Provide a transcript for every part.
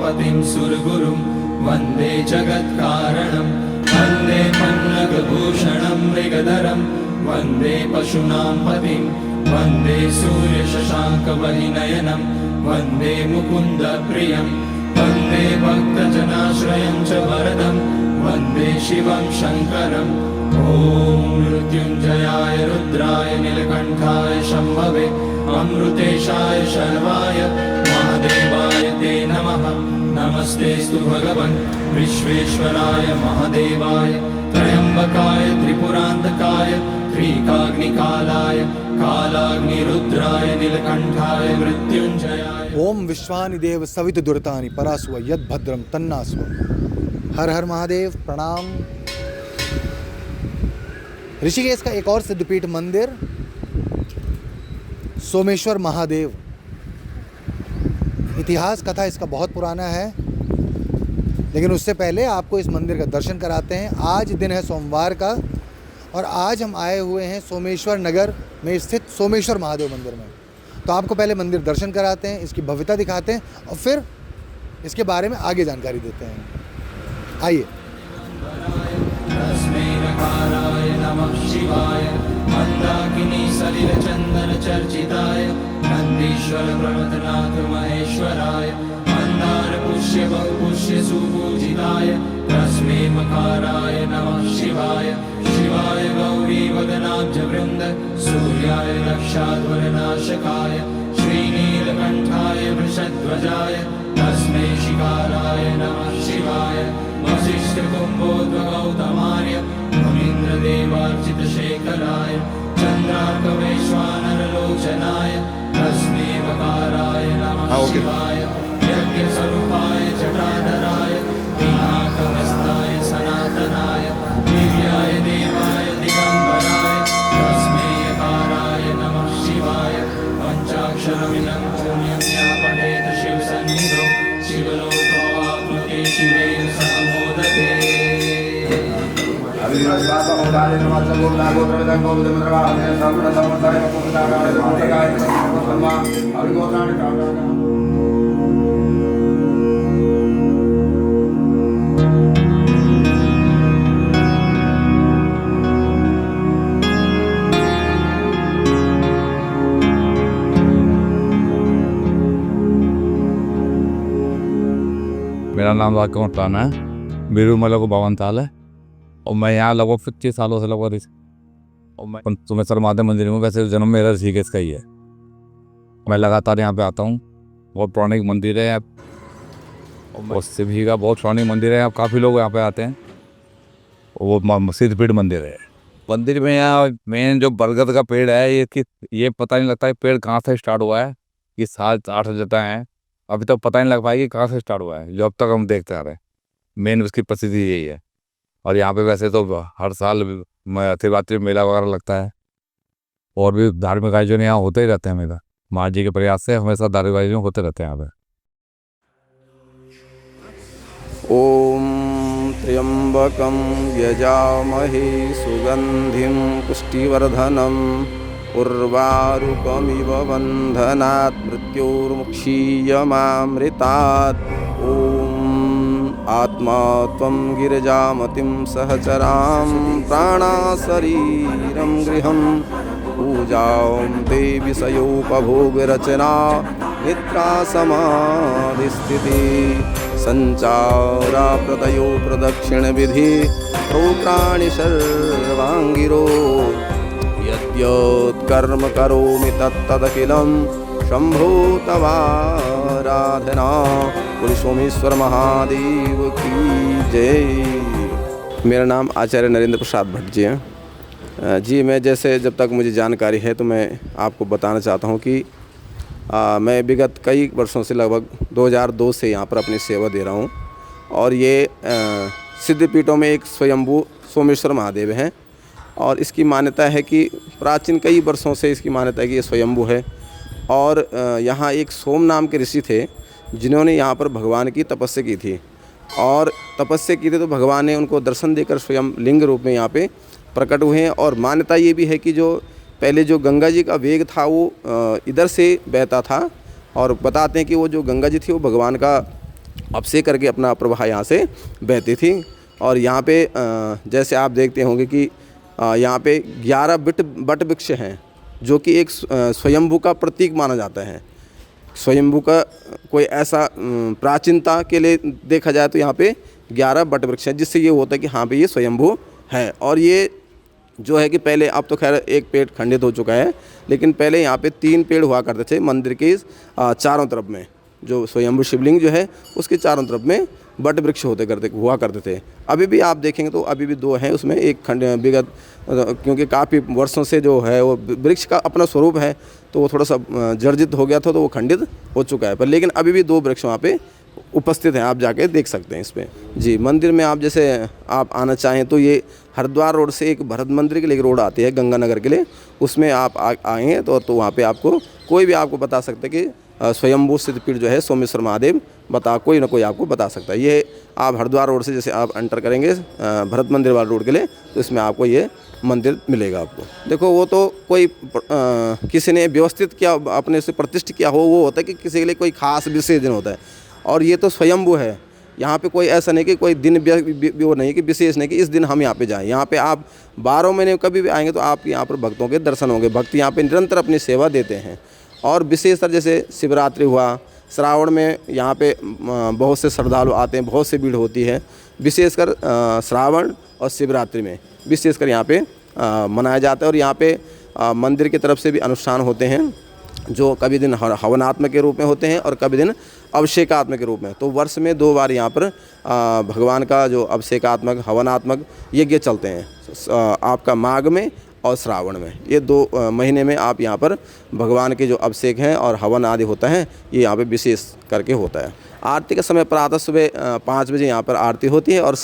उमापतिं सुरगुरुं वन्दे जगत्कारणं वन्दे पन्नगभूषणं मृगधरं वन्दे पशूनां पतिं वन्दे सूर्यशशाङ्कवहिनयनं वन्दे मुकुन्दप्रियं वन्दे भक्तजनाश्रयं च वरदं वन्दे शिवं शङ्करम् ॐ मृत्युञ्जयाय रुद्राय नीलकण्ठाय शम्भवे अमृतेशाय शर्वाय महादेवाय ते नमः। नमस्तेस्तु भगवन् विश्वेश्वराय महादेवाय त्र्यम्बकाय त्रिपुरान्तकाय त्रिकाग्निकालाय कालाग्निरुद्राय नीलकण्ठाय मृत्युञ्जयाय। ओम विश्वानिदेव सवितुर्तानि परास्व यद्भद्रं तन्नास्व। हर हर महादेव। प्रणाम। ऋषिकेश का एक और सिद्धपीठ मंदिर सोमेश्वर महादेव। इतिहास कथा इसका बहुत पुराना है, लेकिन उससे पहले आपको इस मंदिर का दर्शन कराते हैं। आज दिन है सोमवार का और आज हम आए हुए हैं सोमेश्वर नगर में स्थित सोमेश्वर महादेव मंदिर में। तो आपको पहले मंदिर दर्शन कराते हैं, इसकी भव्यता दिखाते हैं और फिर इसके बारे में आगे जानकारी देते हैं। आइए। शिवाय मंदाकिनी सलिल चंदन चर्चिताय नंदीश्वर प्रमथनाथ महेश्वराय मंदार पुष्य बहुपुष्य सुपूजिताय तस्मै मकाराय नमः शिवाय। शिवाय गौरी वदनाब्ज वृंद सूर्याय रक्षाध्वरनाशकाय श्रीनीलकंठाय वृषध्वजाय तस्मै शिकाराय नमः शिवाय। वसिष्ठ कुम्भोद्भवौतमार्य मुनीन्द्रदेवार्चितशेखराय चन्द्रार्कवैश्वानरलोचनाय तस्मै वकाराय नमः शिवाय। यज्ञस्वरूपाय जटाधराय पिनाकहस्ताय सनातनाय दिव्याय देवाय दिगम्बराय तस्मै यकाराय नमः शिवाय। पञ्चाक्षरमिदं पुण्यं यः पठेत् शिवसन्निधौ शिवलोकोऽवाप्नुते शिवेन सह मोदते। मेरा नाम राकेश राणा है। बीरू में लगभग 52 साल है और मैं यहाँ लगभग 25 सालों से लगभग और मैं सोमेश्वर महादेव मंदिर में, वैसे जन्म मेरा ऋषिकेश का ही है। मैं लगातार यहाँ पे आता हूँ। बहुत पुरानी मंदिर है और शिवजी का बहुत पुरानी मंदिर है। अब काफ़ी लोग यहाँ पे आते हैं। वो सिद्धपीठ मंदिर है। मंदिर में यहाँ मेन जो बरगद का पेड़ है, ये पता नहीं लगता है पेड़ कहाँ से स्टार्ट हुआ है। ये 7-8 जगह हैं, अभी तक पता नहीं लग पाएगी कहाँ से स्टार्ट हुआ है, जो अब तक हम देखते आ रहे हैं। मेन उसकी प्रसिद्धि यही है। और यहाँ पे वैसे तो हर साल शिवरात्रि मेला वगैरह लगता है और भी धार्मिक आयोजन यहाँ होते ही रहते हैं। हमेशा माँ जी के प्रयास से हमेशा धार्मिक आयोजन होते रहते हैं यहाँ पे। ओम त्र्यंबकं यजामहे सुगंधिं पुष्टिवर्धनम् उर्वारुकमिव बन्धनात् मृत्योर्मुक्षीयमामृतात्। ओम आत्मा त्वं गिरिजामतिं सहचरां प्राणाशरीरं गृहं पूजां ते विषयोपभोगरचना निद्रा समाधिस्थिति संचारा प्रतयो प्रदक्षिणविधि प्रोक्तानि सर्वाङ्गिरो यद्यत्कर्म करोमि तत्तदखिलं शंभो तवाराधना। बोले सोमेश्वर महादेव की जय। मेरा नाम आचार्य नरेंद्र प्रसाद भट्ट जी है। जी मैं जैसे जब तक मुझे जानकारी है तो मैं आपको बताना चाहता हूँ कि मैं विगत कई वर्षों से लगभग 2002 से यहाँ पर अपनी सेवा दे रहा हूँ। और ये सिद्धपीठों में एक स्वयंभू सोमेश्वर महादेव हैं और इसकी मान्यता है कि प्राचीन कई वर्षों से इसकी मान्यता है कि ये स्वयंभू है। और यहाँ एक सोम नाम के ऋषि थे जिन्होंने यहाँ पर भगवान की तपस्या की थी और तपस्या की थी तो भगवान ने उनको दर्शन देकर स्वयं लिंग रूप में यहाँ पे प्रकट हुए हैं। और मान्यता ये भी है कि जो पहले जो गंगा जी का वेग था वो इधर से बहता था और बताते हैं कि वो जो गंगा जी थी वो भगवान का अभिषेक करके अपना प्रवाह यहाँ से बहती थी। और यहाँ पे जैसे आप देखते होंगे कि यहाँ पे 11 बट वृक्ष हैं, जो कि एक स्वयंभू का प्रतीक माना जाता है। स्वयंभू का कोई ऐसा प्राचीनता के लिए देखा जाए तो यहाँ पे 11 बट वृक्ष हैं, जिससे ये होता है कि हाँ भाई ये स्वयंभू है। और ये जो है कि पहले, अब तो खैर एक पेड़ खंडित हो चुका है, लेकिन पहले यहाँ पे 3 पेड़ हुआ करते थे मंदिर के चारों तरफ में। जो स्वयंभू शिवलिंग जो है उसके चारों तरफ में बट वृक्ष हुआ करते थे। अभी भी आप देखेंगे तो अभी भी 2 हैं उसमें, एक खंड विगत, क्योंकि काफ़ी वर्षों से जो है वो वृक्ष का अपना स्वरूप है तो वो थोड़ा सा जर्जित हो गया था, तो वो खंडित हो चुका है। पर लेकिन अभी भी 2 वृक्ष वहाँ पे उपस्थित हैं, आप जाके देख सकते हैं इस पर। जी, मंदिर में आप जैसे आप आना चाहें तो ये हरिद्वार रोड से एक भरत मंदिर के लिए रोड आती है गंगानगर के लिए, उसमें आप आएँ तो वहाँ पे आपको कोई भी आपको बता सकते कि स्वयंभू सिद्धपीठ जो है सोमेश्वर महादेव कोई ना कोई आपको बता सकता है। ये आप हरिद्वार रोड से जैसे आप एंटर करेंगे भरत मंदिर वाले रोड के लिए, तो इसमें आपको ये मंदिर मिलेगा आपको। देखो वो तो कोई किसी ने व्यवस्थित किया, अपने से प्रतिष्ठित किया हो, वो होता है कि किसी के लिए कोई खास विशेष दिन होता है। और ये तो स्वयंभू है, यहाँ पे कोई ऐसा नहीं कि कोई दिन वो नहीं कि विशेष नहीं कि इस दिन हम यहाँ पे जाएं। यहाँ पे आप 12 महीने कभी भी आएंगे तो आप यहाँ पर भक्तों के दर्शन होंगे। भक्त यहाँ पे निरंतर अपनी सेवा देते हैं। और विशेषतर जैसे शिवरात्रि हुआ, श्रावण में यहाँ पे बहुत से श्रद्धालु आते हैं, बहुत सी भीड़ होती है। विशेषकर श्रावण और शिवरात्रि में विशेषकर यहाँ पे मनाया जाता है। और यहाँ पे मंदिर की तरफ से भी अनुष्ठान होते हैं, जो कभी दिन हवनात्मक के रूप में होते हैं और कभी दिन अभिषेकात्मक के रूप में। तो वर्ष में 2 बार यहाँ पर भगवान का जो अभिषेकात्मक हवनात्मक यज्ञ चलते हैं, आपका माघ में और श्रावण में। ये 2 महीने में आप यहाँ पर भगवान के जो अभिषेक हैं और हवन आदि होता है, ये यहाँ पे विशेष करके होता है। आरती का समय प्रातः सुबह 5 बजे यहाँ पर आरती होती है और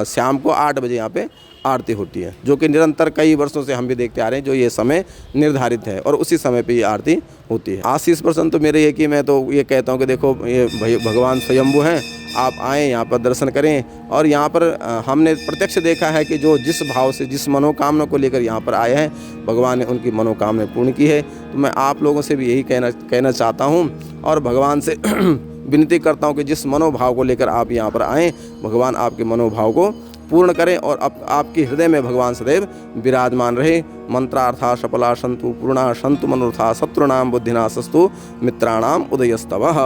शाम को 8 बजे यहाँ पे आरती होती है, जो कि निरंतर कई वर्षों से हम भी देखते आ रहे हैं। जो ये समय निर्धारित है और उसी समय पे ये आरती होती है। आशीष प्रसन्न तो मेरे ये कि मैं तो ये कहता हूँ कि देखो ये भगवान स्वयंभू हैं, आप आएँ यहाँ पर दर्शन करें। और यहाँ पर हमने प्रत्यक्ष देखा है कि जो जिस भाव से जिस मनोकामना को लेकर यहाँ पर आए हैं, भगवान ने उनकी मनोकामना पूर्ण की है। तो मैं आप लोगों से भी यही कहना चाहता हूँ और भगवान से विनती करता हूँ कि जिस मनोभाव को लेकर आप यहाँ पर आएँ, भगवान आपके मनोभाव को पूर्ण करें और आपके हृदय में भगवान सदैव विराजमान रहे। मंत्रार्था सफला सन्तु पूर्णा सन्तु मनोरथा शत्रुणाम बुद्धिनाशस्तु मित्राणाम उदयस्तवः।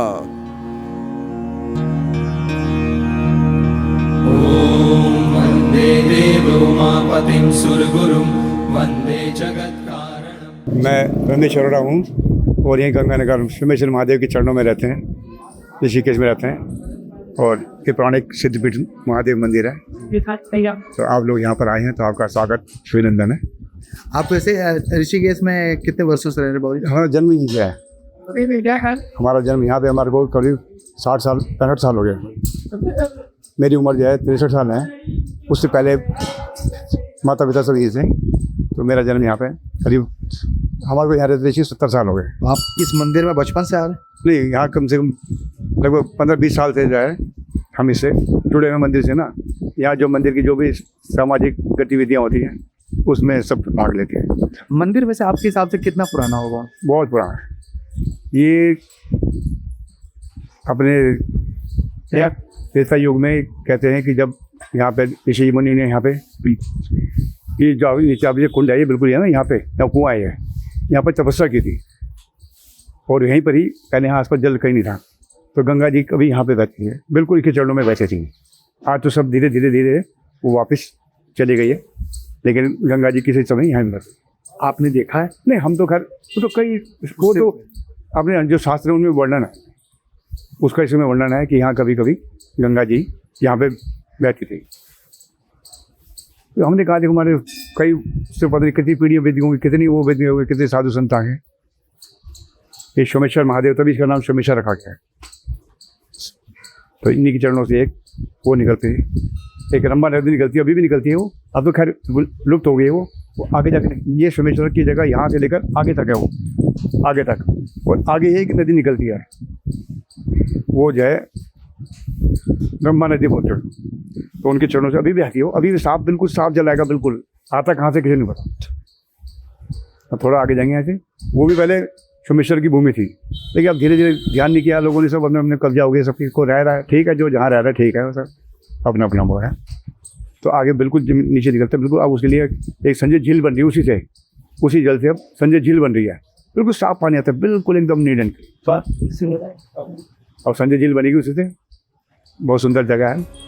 वन्दे देवो उमापतिं सुरगुरुं वन्दे जगत्कारणम्। मैं रमेश अरोड़ा हूँ और यहीं गंगानगर सोमेश्वर महादेव के चरणों में रहते हैं, ऋषिकेश में रहते हैं। और ये पौराणिक सिद्धपीठ महादेव मंदिर है, तो आप लोग यहाँ पर आए हैं तो आपका स्वागत अभिनंदन है। आप वैसे ऋषिकेश में कितने वर्षों से रह रहे बाबू? हमारा जन्म ही है, हमारा जन्म यहाँ पे, हमारे को करीब 65 साल हो गए। मेरी उम्र जो है 63 साल है, उससे पहले माता पिता सब यहीं से, तो मेरा जन्म यहाँ पे करीब हमारे को यहाँ रहते 70 साल हो गए। आप इस मंदिर में बचपन से आ रहे? नहीं, यहाँ कम से कम लगभग 15-20 साल से जो है हम इससे जुड़े हुए मंदिर से ना। यहाँ जो मंदिर की जो भी सामाजिक गतिविधियाँ होती हैं उसमें सब भाग लेते हैं। मंदिर वैसे आपके हिसाब से कितना पुराना होगा? बहुत पुराना है ये। अपने त्रेता युग में कहते हैं कि जब यहाँ पे ऋषि मुनि ने यहाँ पे ये जो नीचे आप ये कुंड है, ये बिल्कुल है ना, यहाँ पे कुआं है, यहाँ पर तपस्या की थी। और यहीं पर ही पहले यहाँ आसपास जल कहीं नहीं था, तो गंगा जी कभी यहाँ पे बहती है, बिल्कुल इनके चरणों में बैठे थी। आज तो सब धीरे धीरे वो वापस चली गई है, लेकिन गंगा जी किसी समय यहाँ बस। आपने देखा है? नहीं, हम तो खैर वो तो कई वो तो अपने जो शास्त्र उनमें वर्णन है, उसका इसमें वर्णन है कि यहाँ कभी कभी गंगा जी यहाँ पे बैठती थी। तो हमने कहा देखो हमारे कई से पता नहीं कितनी पीढ़ियाँ बीत गई, कितनी वो बीत गई, कितने साधु संत आ गए। ये सोमेश्वर महादेव, तभी इसका नाम सोमेश्वर रखा गया है। तो इन्हीं के चरणों से एक वो निकलते हैं, एक रंबा नदी निकलती है, अभी भी निकलती है वो, अब तो खैर लुप्त हो गई है वो आगे जाके। ये सोमेश्वर की जगह यहाँ से लेकर आगे तक है, वो आगे तक, और आगे एक नदी निकलती है, वो जो है रंबा नदी बोलते हैं। तो उनके चरणों से अभी भी आती है, अभी भी साफ, बिल्कुल साफ जल आएगा, बिल्कुल आता कहाँ से किसी नहीं पता। अब थोड़ा आगे जाएंगे यहाँ से, वो भी पहले सोमेश्वर की भूमि थी, लेकिन अब धीरे धीरे ध्यान नहीं किया लोगों ने, सब अपने अपने कब्जा हो गए, सब किसी को रह रहा है, ठीक है, जो जहाँ रह रहा है ठीक है, सब अपना अपना वो है। तो आगे बिल्कुल नीचे निकलते बिल्कुल। अब उसके लिए एक संजय झील बन रही है, उसी जल से अब संजय झील बन रही है, बिल्कुल साफ पानी आता है, बिल्कुल एकदम नीट एंड क्लीन। और संजय झील बनेगी उसी से, बहुत सुंदर जगह है।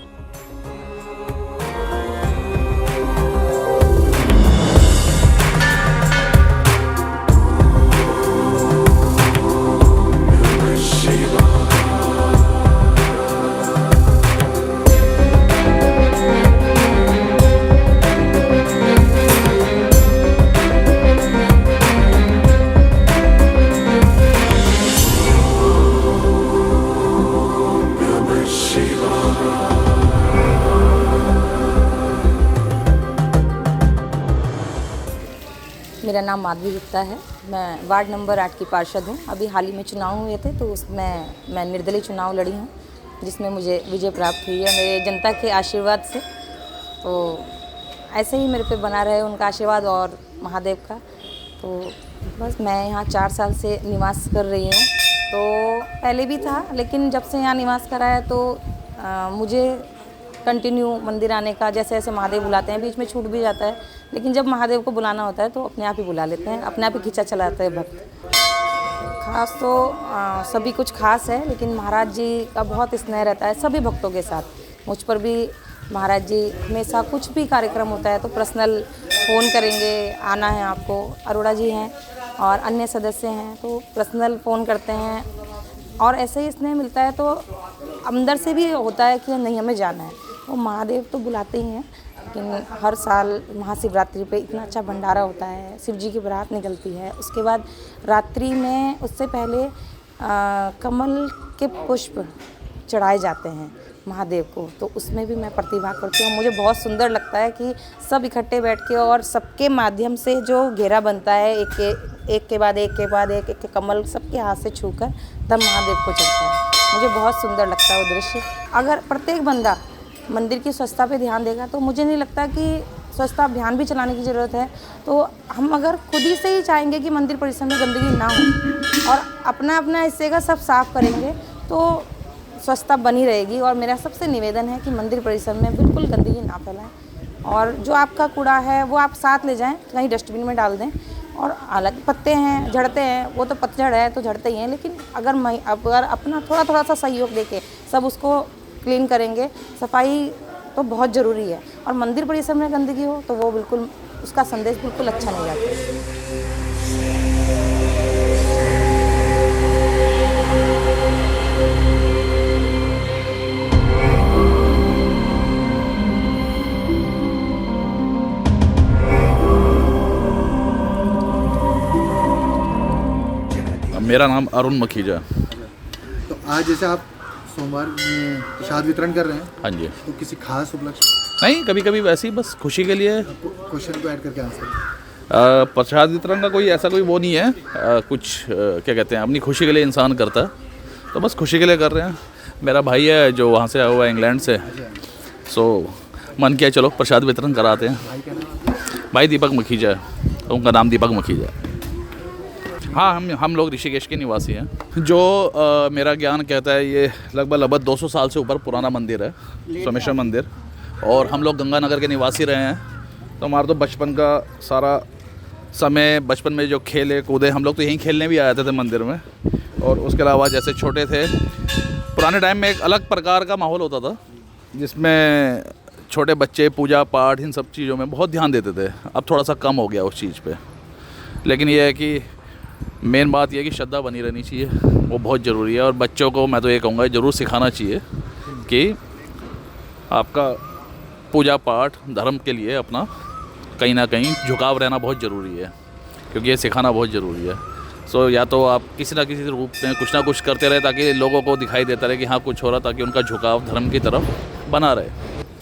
मेरा नाम माधवी गुप्ता है। मैं वार्ड नंबर 8 की पार्षद हूँ। अभी हाल ही में चुनाव हुए थे तो उसमें मैं निर्दलीय चुनाव लड़ी हूँ, जिसमें मुझे विजय प्राप्त हुई है मेरे जनता के आशीर्वाद से। तो ऐसे ही मेरे पे बना रहे उनका आशीर्वाद और महादेव का। तो बस मैं यहाँ 4 साल से निवास कर रही हूँ। तो पहले भी था, लेकिन जब से यहाँ निवास करा है तो मुझे कंटिन्यू मंदिर आने का, जैसे जैसे महादेव बुलाते हैं, बीच में छूट भी जाता है, लेकिन जब महादेव को बुलाना होता है तो अपने आप ही बुला लेते हैं, अपने आप ही खींचा चलाते हैं भक्त। खास तो सभी कुछ खास है, लेकिन महाराज जी का बहुत स्नेह रहता है सभी भक्तों के साथ। मुझ पर भी महाराज जी हमेशा कुछ भी कार्यक्रम होता है तो पर्सनल फ़ोन करेंगे, आना है आपको। अरोड़ा जी हैं और अन्य सदस्य हैं तो पर्सनल फ़ोन करते हैं, और ऐसे ही स्नेह मिलता है तो अंदर से भी होता है कि नहीं हमें जाना है। वो महादेव तो बुलाते ही हैं, लेकिन हर साल महाशिवरात्रि पे इतना अच्छा भंडारा होता है, शिव जी की बारात निकलती है, उसके बाद रात्रि में उससे पहले कमल के पुष्प चढ़ाए जाते हैं महादेव को, तो उसमें भी मैं प्रतिभाग करती हूँ। मुझे बहुत सुंदर लगता है कि सब इकट्ठे बैठ के और सबके माध्यम से जो घेरा बनता है, एक के बाद एक कमल सबके हाथ से छूकर तब महादेव को चढ़ता है। मुझे बहुत सुंदर लगता है वो दृश्य। अगर प्रत्येक बंदा मंदिर की स्वच्छता पे ध्यान देगा तो मुझे नहीं लगता कि स्वच्छता अभियान भी चलाने की ज़रूरत है। तो हम अगर खुद ही से ही चाहेंगे कि मंदिर परिसर में गंदगी ना हो और अपना अपना हिस्से का सब साफ करेंगे तो स्वच्छता बनी रहेगी। और मेरा सबसे निवेदन है कि मंदिर परिसर में बिल्कुल गंदगी ना फैलाएं, और जो आपका कूड़ा है वो आप साथ ले जाएं, कहीं डस्टबिन में डाल दें। और हालांकि पत्ते हैं, झड़ते हैं, वो तो पतझड़ है तो झड़ते ही हैं, लेकिन अगर अपना थोड़ा थोड़ा सा सहयोग देके सब उसको क्लीन करेंगे, सफाई तो बहुत ज़रूरी है। और मंदिर परिसर में गंदगी हो तो वो बिल्कुल, उसका संदेश बिल्कुल अच्छा नहीं जाता। मेरा नाम अरुण मखीजा। तो आज जैसे आप सोमवार में प्रसाद वितरण कर रहे हैं, हाँ जी। तो किसी खास उपलक्ष्य? नहीं, कभी कभी वैसे ही बस खुशी के लिए। क्वेश्चन को ऐड करके आंसर। प्रसाद वितरण का कोई ऐसा कोई वो नहीं है, कुछ क्या कहते हैं, अपनी खुशी के लिए इंसान करता है, तो बस खुशी के लिए कर रहे हैं। मेरा भाई है जो वहाँ से आया हुआ है इंग्लैंड से, सो मन किया चलो प्रसाद वितरण कराते हैं। भाई का नाम? भाई दीपक मखीजा है, उनका नाम दीपक मखीजा है। हाँ, हम लोग ऋषिकेश के निवासी हैं। जो मेरा ज्ञान कहता है ये लगभग 200 साल से ऊपर पुराना मंदिर है, सोमेश्वर मंदिर, और हम लोग गंगानगर के निवासी रहे हैं। तो हमारा तो बचपन का सारा समय, बचपन में जो खेले कूदे, हम लोग तो यहीं खेलने भी आए थे मंदिर में। और उसके अलावा जैसे छोटे थे, पुराने टाइम में एक अलग प्रकार का माहौल होता था जिसमें छोटे बच्चे पूजा पाठ इन सब चीज़ों में बहुत ध्यान देते थे। अब थोड़ा सा कम हो गया उस चीज़ पे, लेकिन ये है कि मेन बात यह है कि श्रद्धा बनी रहनी चाहिए, वो बहुत ज़रूरी है। और बच्चों को मैं तो ये कहूँगा ज़रूर सिखाना चाहिए कि आपका पूजा पाठ धर्म के लिए अपना कहीं ना कहीं झुकाव रहना बहुत ज़रूरी है, क्योंकि ये सिखाना बहुत ज़रूरी है। सो या तो आप किसी ना किसी रूप में कुछ ना कुछ करते रहे ताकि लोगों को दिखाई देता रहे कि हाँ कुछ हो रहा, ताकि उनका झुकाव धर्म की तरफ बना रहे।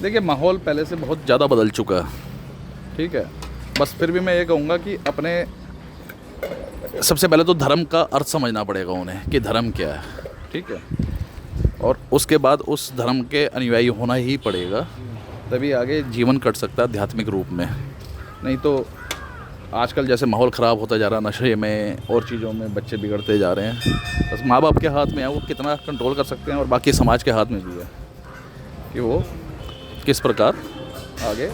देखिए, माहौल पहले से बहुत ज़्यादा बदल चुका है, ठीक है। बस फिर भी मैं ये कहूँगा कि अपने सबसे पहले तो धर्म का अर्थ समझना पड़ेगा उन्हें कि धर्म क्या है, ठीक है। और उसके बाद उस धर्म के अनुयायी होना ही पड़ेगा, तभी आगे जीवन कट सकता है आध्यात्मिक रूप में। नहीं तो आजकल जैसे माहौल ख़राब होता जा रहा है, नशे में और चीज़ों में बच्चे बिगड़ते जा रहे हैं। बस माँ बाप के हाथ में है वो कितना कंट्रोल कर सकते हैं, और बाकी समाज के हाथ में भी है कि वो किस प्रकार आगे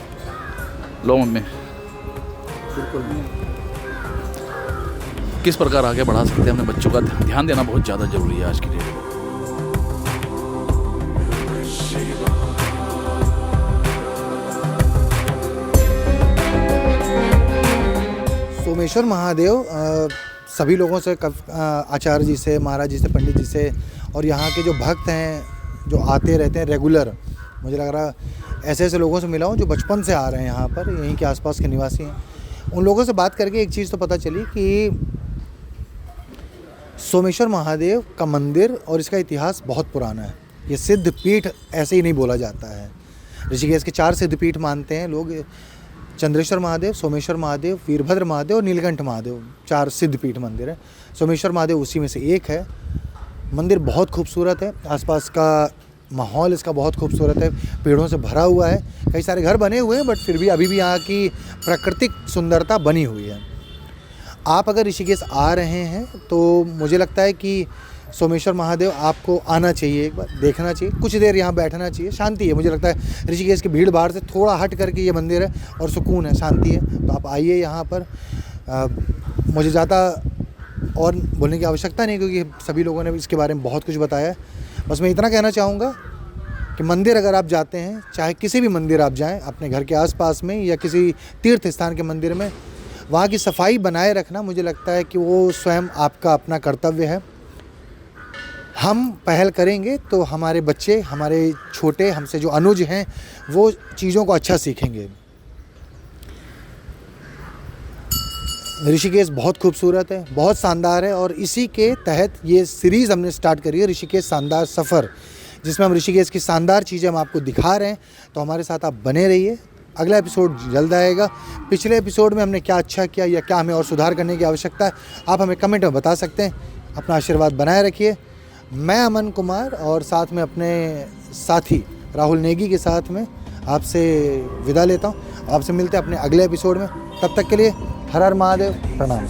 लोगों में किस प्रकार आगे बढ़ा सकते हैं। अपने बच्चों का ध्यान देना बहुत ज़्यादा ज़रूरी है आज की डेट में। सोमेश्वर महादेव सभी लोगों से आचार्य जी से, महाराज जी से, पंडित जी से और यहाँ के जो भक्त हैं जो आते रहते हैं रेगुलर, मुझे लग रहा ऐसे ऐसे लोगों से मिला हूँ जो बचपन से आ रहे हैं यहाँ पर, यहीं के आसपास के निवासी हैं। उन लोगों से बात करके एक चीज़ तो पता चली कि सोमेश्वर महादेव का मंदिर और इसका इतिहास बहुत पुराना है। ये सिद्ध पीठ ऐसे ही नहीं बोला जाता है। ऋषिकेश के 4 सिद्ध पीठ मानते हैं लोग, चंद्रेश्वर महादेव, सोमेश्वर महादेव, वीरभद्र महादेव और नीलकंठ महादेव, 4 सिद्ध पीठ मंदिर है। सोमेश्वर महादेव उसी में से एक है। मंदिर बहुत खूबसूरत है, आसपास का माहौल इसका बहुत खूबसूरत है, पेड़ों से भरा हुआ है। कई सारे घर बने हुए हैं बट फिर भी अभी भी यहाँ की प्राकृतिक सुंदरता बनी हुई है। आप अगर ऋषिकेश आ रहे हैं तो मुझे लगता है कि सोमेश्वर महादेव आपको आना चाहिए, एक बार देखना चाहिए, कुछ देर यहाँ बैठना चाहिए। शांति है, मुझे लगता है ऋषिकेश की भीड़ भाड़ से थोड़ा हट करके ये मंदिर है और सुकून है, शांति है। तो आप आइए यहाँ पर। मुझे ज़्यादा और बोलने की आवश्यकता नहीं क्योंकि सभी लोगों ने इसके बारे में बहुत कुछ बताया है। बस मैं इतना कहना चाहूँगा कि मंदिर अगर आप जाते हैं, चाहे किसी भी मंदिर आप जाएँ, अपने घर के आसपास में या किसी तीर्थ स्थान के मंदिर में, वहाँ की सफाई बनाए रखना मुझे लगता है कि वो स्वयं आपका अपना कर्तव्य है। हम पहल करेंगे तो हमारे बच्चे, हमारे छोटे, हमसे जो अनुज हैं, वो चीज़ों को अच्छा सीखेंगे। ऋषिकेश बहुत खूबसूरत है, बहुत शानदार है और इसी के तहत ये सीरीज़ हमने स्टार्ट करी है, ऋषिकेश शानदार सफ़र, जिसमें हम ऋषिकेश की शानदार चीज़ें हम आपको दिखा रहे हैं। तो हमारे साथ आप बने रहिए। अगला एपिसोड जल्द आएगा। पिछले एपिसोड में हमने क्या अच्छा किया या क्या हमें और सुधार करने की आवश्यकता है, आप हमें कमेंट में बता सकते हैं। अपना आशीर्वाद बनाए रखिए। मैं अमन कुमार और साथ में अपने साथी राहुल नेगी के साथ में आपसे विदा लेता हूँ। आपसे मिलते हैं अपने अगले एपिसोड में। तब तक के लिए हर हर महादेव, प्रणाम।